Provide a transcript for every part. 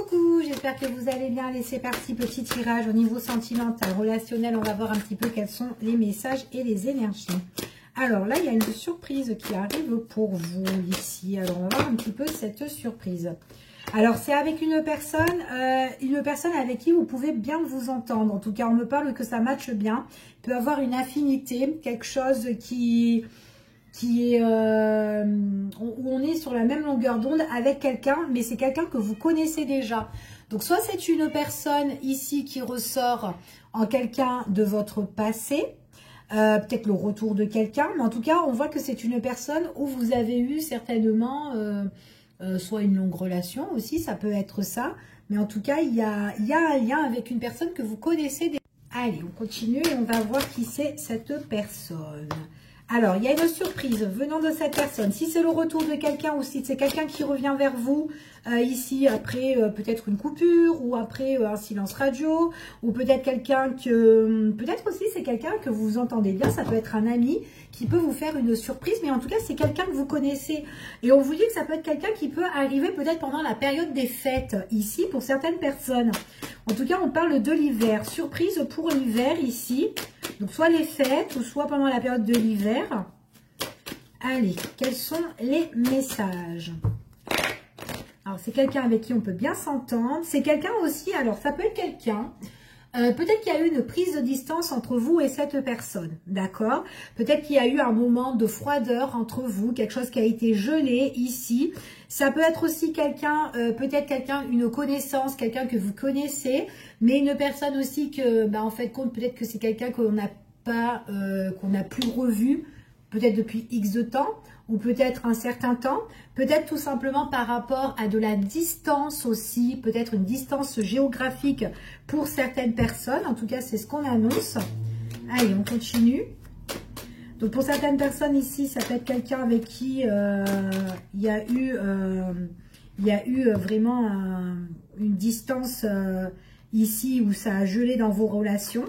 coucou, j'espère que vous allez bien. Allez, c'est parti, petit tirage au niveau sentimental, relationnel. On va voir un petit peu quels sont les messages et les énergies. Alors là, il y a une surprise qui arrive pour vous ici. Alors, on va voir un petit peu cette surprise. Alors, c'est avec une personne avec qui vous pouvez bien vous entendre. En tout cas, on me parle que ça matche bien. Il peut y avoir une affinité, quelque chose qui est où on est sur la même longueur d'onde avec quelqu'un, mais c'est quelqu'un que vous connaissez déjà. Donc, soit c'est une personne ici qui ressort en quelqu'un de votre passé, peut-être le retour de quelqu'un, mais en tout cas, on voit que c'est une personne où vous avez eu certainement soit une longue relation aussi, ça peut être ça, mais en tout cas, il y a un lien avec une personne que vous connaissez déjà. Allez, on continue et on va voir qui c'est cette personne. Alors, il y a une surprise venant de cette personne. Si c'est le retour de quelqu'un ou si c'est quelqu'un qui revient vers vous ici après peut-être une coupure ou après un silence radio ou peut-être quelqu'un que... Peut-être aussi c'est quelqu'un que vous entendez bien. Ça peut être un ami qui peut vous faire une surprise. Mais en tout cas, c'est quelqu'un que vous connaissez. Et on vous dit que ça peut être quelqu'un qui peut arriver peut-être pendant la période des fêtes ici pour certaines personnes. En tout cas, on parle de l'hiver. Surprise pour l'hiver ici. Donc, soit les fêtes ou soit pendant la période de l'hiver. Allez, quels sont les messages? Alors, c'est quelqu'un avec qui on peut bien s'entendre. C'est quelqu'un aussi, alors ça peut être quelqu'un... peut-être qu'il y a eu une prise de distance entre vous et cette personne, d'accord? Peut-être qu'il y a eu un moment de froideur entre vous, quelque chose qui a été gelé ici. Ça peut être aussi quelqu'un, peut-être quelqu'un, une connaissance, quelqu'un que vous connaissez, mais une personne aussi que, en fait, compte peut-être que c'est quelqu'un qu'on n'a pas, qu'on n'a plus revu, peut-être depuis X de temps, ou peut-être un certain temps, peut-être tout simplement par rapport à de la distance aussi, peut-être une distance géographique pour certaines personnes. En tout cas, c'est ce qu'on annonce. Allez, on continue. Donc, pour certaines personnes ici, ça peut être quelqu'un avec qui il y a eu vraiment une distance ici où ça a gelé dans vos relations.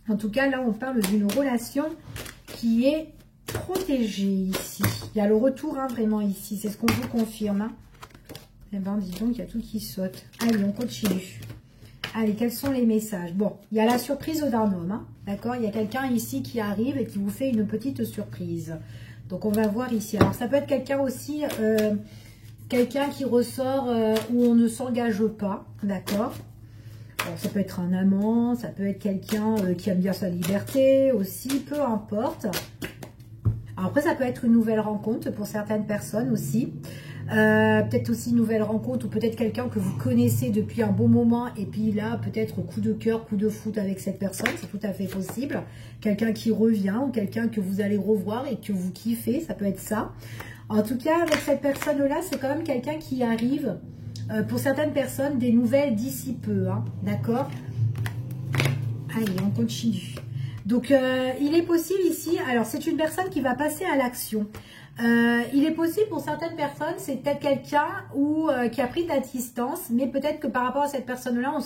En tout cas, là, on parle d'une relation qui est protégée ici. Il y a le retour, hein, vraiment ici. C'est ce qu'on vous confirme. Hein. Eh ben, dis donc, il y a tout qui saute. Allez, on continue. Allez, quels sont les messages? Bon, il y a la surprise d'un homme. Hein, d'accord? Il y a quelqu'un ici qui arrive et qui vous fait une petite surprise. Donc, on va voir ici. Alors, ça peut être quelqu'un aussi, quelqu'un qui ressort où on ne s'engage pas. D'accord? Alors, ça peut être un amant, ça peut être quelqu'un qui aime bien sa liberté aussi, peu importe. Alors après, ça peut être une nouvelle rencontre pour certaines personnes aussi. Peut-être aussi une nouvelle rencontre ou peut-être quelqu'un que vous connaissez depuis un bon moment. Et puis là, peut-être coup de cœur, coup de foot avec cette personne. C'est tout à fait possible. Quelqu'un qui revient ou quelqu'un que vous allez revoir et que vous kiffez. Ça peut être ça. En tout cas, avec cette personne-là, c'est quand même quelqu'un qui arrive. Pour certaines personnes, des nouvelles d'ici peu. Hein, d'accord? Allez, on continue. Donc, il est possible ici, alors c'est une personne qui va passer à l'action. Il est possible pour certaines personnes, c'est peut-être quelqu'un qui a pris de la distance, mais peut-être que par rapport à cette personne-là, on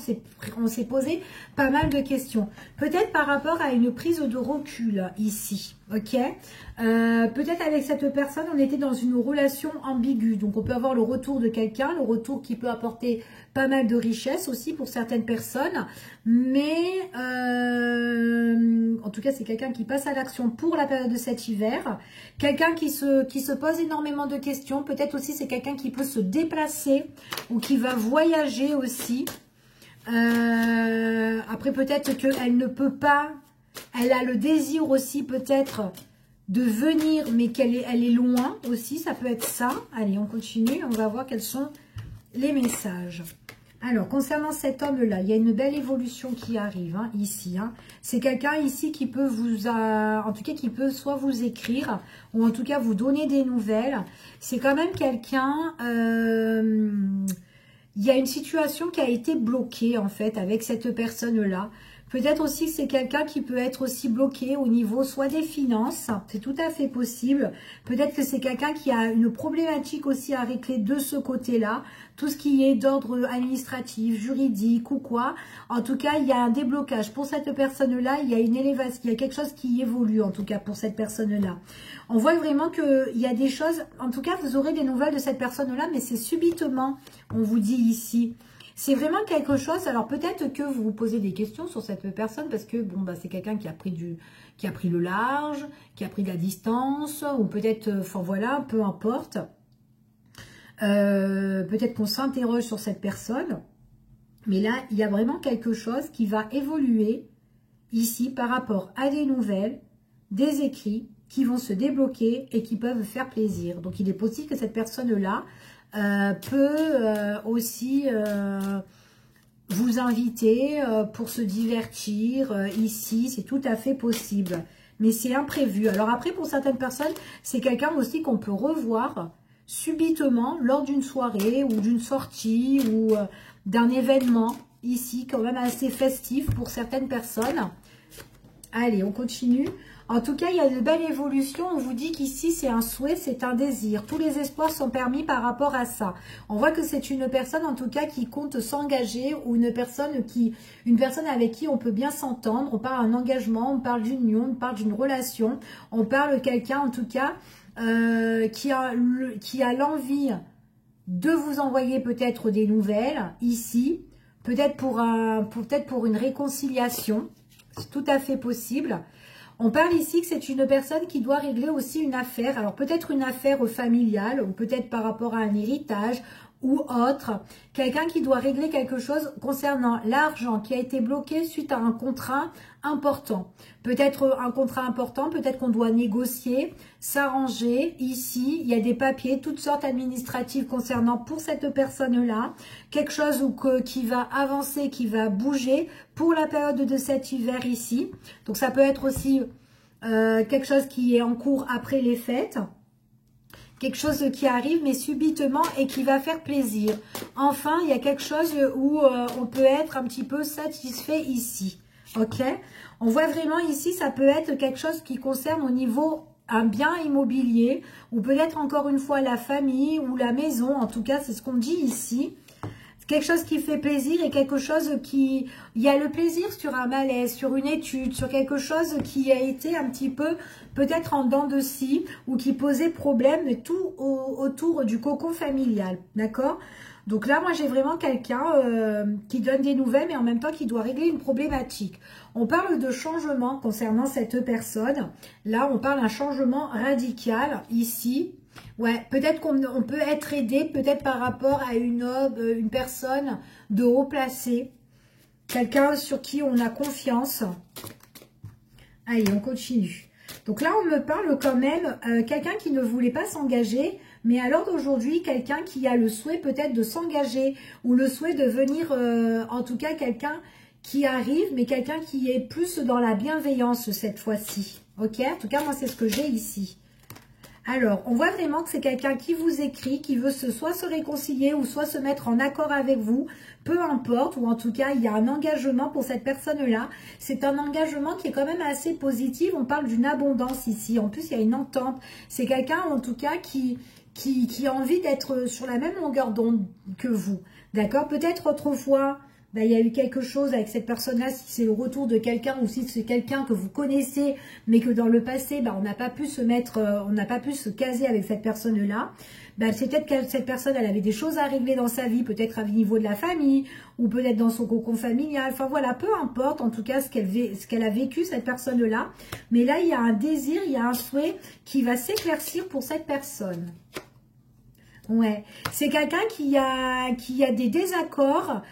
s'est posé pas mal de questions. Peut-être par rapport à une prise de recul ici, ok? Peut-être avec cette personne, on était dans une relation ambiguë. Donc, on peut avoir le retour de quelqu'un, le retour qui peut apporter pas mal de richesse aussi pour certaines personnes. Mais, en tout cas, c'est quelqu'un qui passe à l'action pour la période de cet hiver. Quelqu'un qui se pose énormément de questions. Peut-être aussi, c'est quelqu'un qui peut se déplacer ou qui va voyager aussi. Après, peut-être qu'elle ne peut pas. Elle a le désir aussi peut-être de venir, mais elle est loin aussi. Ça peut être ça. Allez, on continue. On va voir quels sont les messages. Alors, concernant cet homme-là, il y a une belle évolution qui arrive hein, ici. Hein. C'est quelqu'un ici qui peut vous... en tout cas, qui peut soit vous écrire ou en tout cas vous donner des nouvelles. C'est quand même quelqu'un... il y a une situation qui a été bloquée en fait avec cette personne-là. Peut-être aussi que c'est quelqu'un qui peut être aussi bloqué au niveau soit des finances, c'est tout à fait possible. Peut-être que c'est quelqu'un qui a une problématique aussi à régler de ce côté-là. Tout ce qui est d'ordre administratif, juridique ou quoi. En tout cas, il y a un déblocage. Pour cette personne-là, il y a une élévation, il y a quelque chose qui évolue en tout cas pour cette personne-là. On voit vraiment qu'il y a des choses, en tout cas vous aurez des nouvelles de cette personne-là, mais c'est subitement, on vous dit ici. C'est vraiment quelque chose, alors peut-être que vous vous posez des questions sur cette personne parce que bon, bah, c'est quelqu'un qui a pris le large, qui a pris de la distance, ou peut-être, enfin voilà, peu importe. Peut-être qu'on s'interroge sur cette personne, mais là, il y a vraiment quelque chose qui va évoluer ici par rapport à des nouvelles, des écrits qui vont se débloquer et qui peuvent faire plaisir. Donc, il est possible que cette personne-là peut aussi vous inviter pour se divertir ici. C'est tout à fait possible, mais c'est imprévu. Alors après, pour certaines personnes, c'est quelqu'un aussi qu'on peut revoir subitement lors d'une soirée ou d'une sortie ou d'un événement ici, quand même assez festif pour certaines personnes. Allez, on continue. En tout cas, il y a de belles évolutions. On vous dit qu'ici, c'est un souhait, c'est un désir. Tous les espoirs sont permis par rapport à ça. On voit que c'est une personne, en tout cas, qui compte s'engager ou une personne avec qui on peut bien s'entendre. On parle d'un engagement, on parle d'une union, on parle d'une relation. On parle de quelqu'un, en tout cas, qui a l'envie de vous envoyer peut-être des nouvelles ici. Peut-être pour une réconciliation. C'est tout à fait possible. On parle ici que c'est une personne qui doit régler aussi une affaire. Alors peut-être une affaire familiale ou peut-être par rapport à un héritage ou autre. Quelqu'un qui doit régler quelque chose concernant l'argent qui a été bloqué suite à un contrat important. Peut-être un contrat important, peut-être qu'on doit négocier, s'arranger. Ici, il y a des papiers, toutes sortes administratives concernant pour cette personne-là. Quelque chose qui va avancer, qui va bouger pour la période de cet hiver ici. Donc ça peut être aussi quelque chose qui est en cours après les fêtes. Quelque chose qui arrive, mais subitement, et qui va faire plaisir. Enfin, il y a quelque chose où on peut être un petit peu satisfait ici. Ok? On voit vraiment ici, ça peut être quelque chose qui concerne au niveau un bien immobilier, ou peut-être encore une fois la famille ou la maison. En tout cas, c'est ce qu'on dit ici. Quelque chose qui fait plaisir et quelque chose qui... Il y a le plaisir sur un malaise, sur une étude, sur quelque chose qui a été un petit peu peut-être en dents de scie ou qui posait problème, mais tout autour du cocon familial. D'accord? Donc là, moi, j'ai vraiment quelqu'un qui donne des nouvelles, mais en même temps qui doit régler une problématique. On parle de changement concernant cette personne. Là, on parle d'un changement radical ici. Ouais, peut-être qu'on peut être aidé, peut-être par rapport à une personne de haut placé, quelqu'un sur qui on a confiance. Allez, on continue. Donc là, on me parle quand même quelqu'un qui ne voulait pas s'engager, mais alors d'aujourd'hui, quelqu'un qui a le souhait peut-être de s'engager ou le souhait de venir, en tout cas quelqu'un qui arrive, mais quelqu'un qui est plus dans la bienveillance cette fois-ci. Ok? En tout cas, moi, c'est ce que j'ai ici. Alors, on voit vraiment que c'est quelqu'un qui vous écrit, qui veut soit se réconcilier ou soit se mettre en accord avec vous, peu importe, ou en tout cas, il y a un engagement pour cette personne-là. C'est un engagement qui est quand même assez positif. On parle d'une abondance ici. En plus, il y a une entente. C'est quelqu'un, en tout cas, qui a envie d'être sur la même longueur d'onde que vous. D'accord? Peut-être autrefois... Ben, il y a eu quelque chose avec cette personne-là, si c'est le retour de quelqu'un ou si c'est quelqu'un que vous connaissez, mais que dans le passé, ben, on n'a pas pu se caser avec cette personne-là. Ben, c'est peut-être que cette personne, elle avait des choses à régler dans sa vie, peut-être à niveau de la famille, ou peut-être dans son cocon familial. Enfin voilà, peu importe en tout cas ce qu'elle a vécu, cette personne-là. Mais là, il y a un désir, il y a un souhait qui va s'éclaircir pour cette personne. Ouais, c'est quelqu'un qui a des désaccords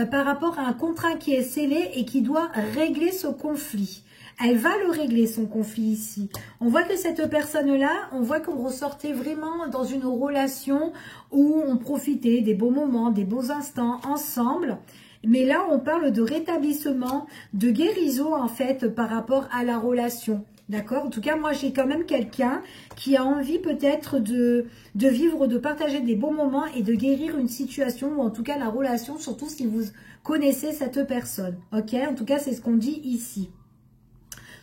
par rapport à un contrat qui est scellé et qui doit régler ce conflit. Elle va le régler, son conflit ici. On voit que cette personne-là, on voit qu'on ressortait vraiment dans une relation où on profitait des beaux moments, des beaux instants ensemble. Mais là, on parle de rétablissement, de guérison en fait par rapport à la relation. D'accord? En tout cas, moi, j'ai quand même quelqu'un qui a envie peut-être de vivre, de partager des bons moments et de guérir une situation ou en tout cas la relation, surtout si vous connaissez cette personne. Ok? En tout cas, c'est ce qu'on dit ici.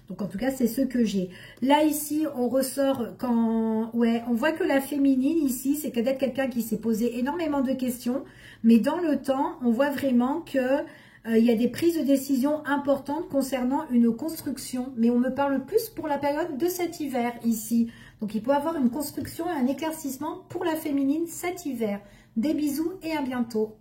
Donc, en tout cas, c'est ce que j'ai. Là, ici, on ressort quand... Ouais, on voit que la féminine, ici, c'est peut-être quelqu'un qui s'est posé énormément de questions. Mais dans le temps, on voit vraiment que... il y a des prises de décision importantes concernant une construction. Mais on me parle plus pour la période de cet hiver, ici. Donc, il peut y avoir une construction et un éclaircissement pour la féminine cet hiver. Des bisous et à bientôt.